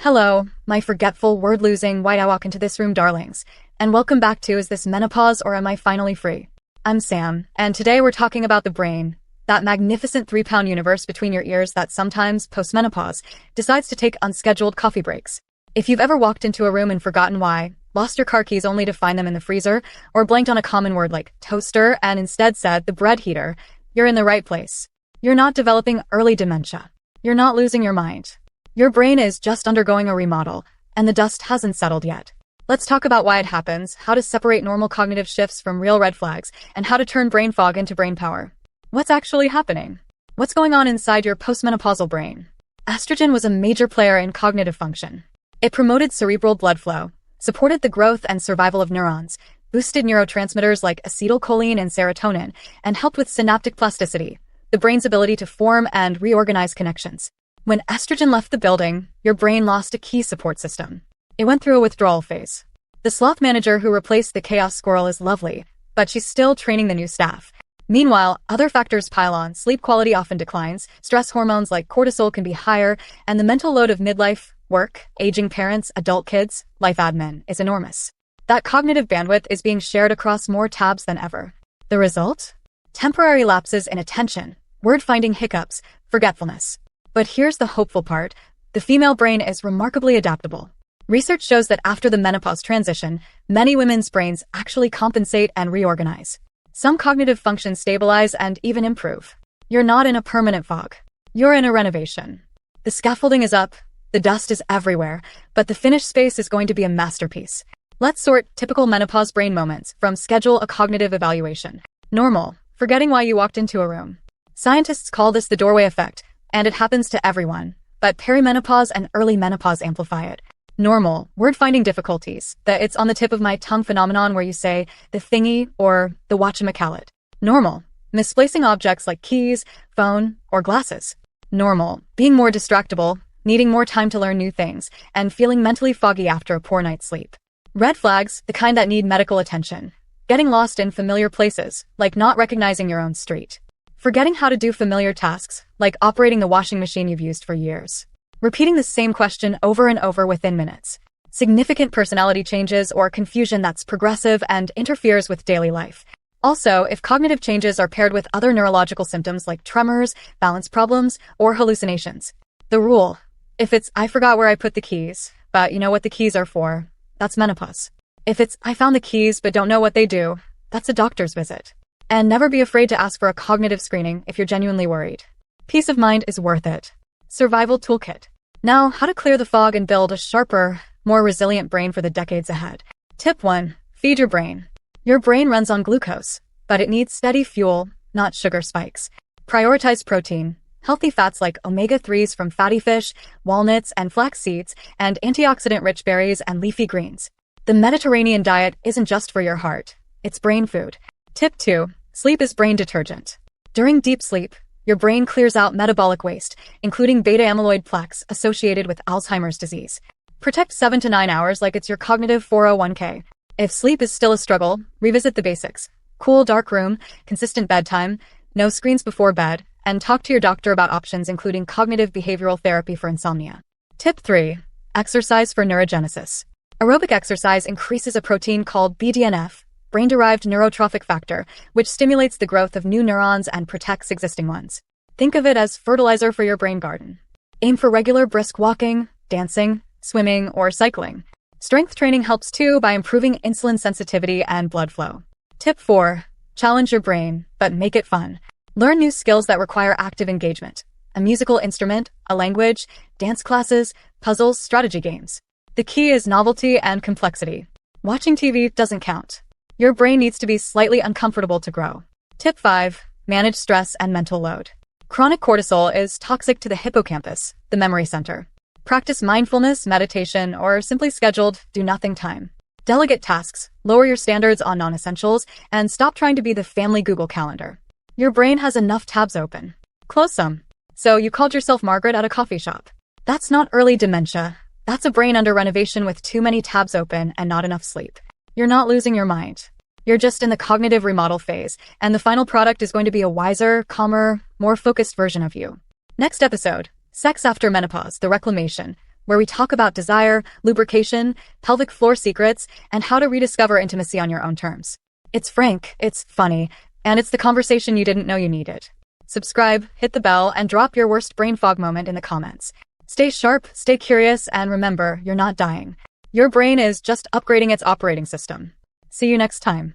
Hello, my forgetful, word-losing, white I walk into this room darlings, and welcome back to Is This Menopause or Am I Finally Free? I'm Sam, and today we're talking about the brain, that magnificent 3-pound universe between your ears that sometimes, post-menopause, decides to take unscheduled coffee breaks. If you've ever walked into a room and forgotten why, lost your car keys only to find them in the freezer, or blanked on a common word like toaster and instead said the bread heater, you're in the right place. You're not developing early dementia. You're not losing your mind. Your brain is just undergoing a remodel, and the dust hasn't settled yet. Let's talk about why it happens, how to separate normal cognitive shifts from real red flags, and how to turn brain fog into brain power. What's actually happening? What's going on inside your post-menopausal brain? Estrogen was a major player in cognitive function. It promoted cerebral blood flow, supported the growth and survival of neurons, boosted neurotransmitters like acetylcholine and serotonin, and helped with synaptic plasticity, the brain's ability to form and reorganize connections. When estrogen left the building, your brain lost a key support system. It went through a withdrawal phase. The sloth manager who replaced the chaos squirrel is lovely, but she's still training the new staff. Meanwhile, other factors pile on. Sleep quality often declines, stress hormones like cortisol can be higher, and the mental load of midlife, work, aging parents, adult kids, life admin is enormous. That cognitive bandwidth is being shared across more tabs than ever. The result? Temporary lapses in attention, word-finding hiccups, forgetfulness. But here's the hopeful part. The female brain is remarkably adaptable. Research shows that after the menopause transition, many women's brains actually compensate and reorganize. Some cognitive functions stabilize and even improve. You're not in a permanent fog. You're in a renovation. The scaffolding is up, the dust is everywhere, but the finished space is going to be a masterpiece. Let's sort typical menopause brain moments from schedule a cognitive evaluation. Normal, forgetting why you walked into a room. Scientists call this the doorway effect, and it happens to everyone, but perimenopause and early menopause amplify it. Normal, word-finding difficulties, the it's on the tip of my tongue phenomenon where you say the thingy or the whatchamacallit. Normal, misplacing objects like keys, phone, or glasses. Normal, being more distractible, needing more time to learn new things, and feeling mentally foggy after a poor night's sleep. Red flags, the kind that need medical attention. Getting lost in familiar places, like not recognizing your own street. Forgetting how to do familiar tasks, like operating the washing machine you've used for years. Repeating the same question over and over within minutes. Significant personality changes or confusion that's progressive and interferes with daily life. Also, if cognitive changes are paired with other neurological symptoms like tremors, balance problems, or hallucinations. The rule: if it's I forgot where I put the keys, but you know what the keys are for, that's menopause. If it's I found the keys but don't know what they do, that's a doctor's visit. And never be afraid to ask for a cognitive screening if you're genuinely worried. Peace of mind is worth it. Survival Toolkit. Now, how to clear the fog and build a sharper, more resilient brain for the decades ahead. Tip 1. Feed your brain. Your brain runs on glucose, but it needs steady fuel, not sugar spikes. Prioritize protein, healthy fats like omega-3s from fatty fish, walnuts and flax seeds, and antioxidant-rich berries and leafy greens. The Mediterranean diet isn't just for your heart, it's brain food. Tip 2. Sleep is brain detergent. During deep sleep, your brain clears out metabolic waste, including beta-amyloid plaques associated with Alzheimer's disease. Protect 7 to 9 hours like it's your cognitive 401k. If sleep is still a struggle, revisit the basics. Cool, dark room, consistent bedtime, no screens before bed, and talk to your doctor about options including cognitive behavioral therapy for insomnia. Tip 3. Exercise for neurogenesis. Aerobic exercise increases a protein called BDNF, brain-derived neurotrophic factor, which stimulates the growth of new neurons and protects existing ones. Think of it as fertilizer for your brain garden. Aim for regular brisk walking, dancing, swimming, or cycling. Strength training helps too by improving insulin sensitivity and blood flow. Tip 4. Challenge your brain, but make it fun. Learn new skills that require active engagement. A musical instrument, a language, dance classes, puzzles, strategy games. The key is novelty and complexity. Watching TV doesn't count. Your brain needs to be slightly uncomfortable to grow. Tip 5. Manage stress and mental load. Chronic cortisol is toxic to the hippocampus, the memory center. Practice mindfulness, meditation, or simply scheduled do-nothing time. Delegate tasks, lower your standards on non-essentials, and stop trying to be the family Google Calendar. Your brain has enough tabs open. Close some. So you called yourself Margaret at a coffee shop. That's not early dementia. That's a brain under renovation with too many tabs open and not enough sleep. You're not losing your mind. You're just in the cognitive remodel phase, and the final product is going to be a wiser, calmer, more focused version of you. Next episode, Sex After Menopause, the Reclamation. where we talk about desire, lubrication, pelvic floor secrets, and how to rediscover intimacy on your own terms. It's frank, it's funny, and it's the conversation you didn't know you needed. Subscribe, hit the bell, and drop your worst brain fog moment in the comments. Stay sharp, stay curious, and remember, you're not dying. Your brain is just upgrading its operating system. See you next time.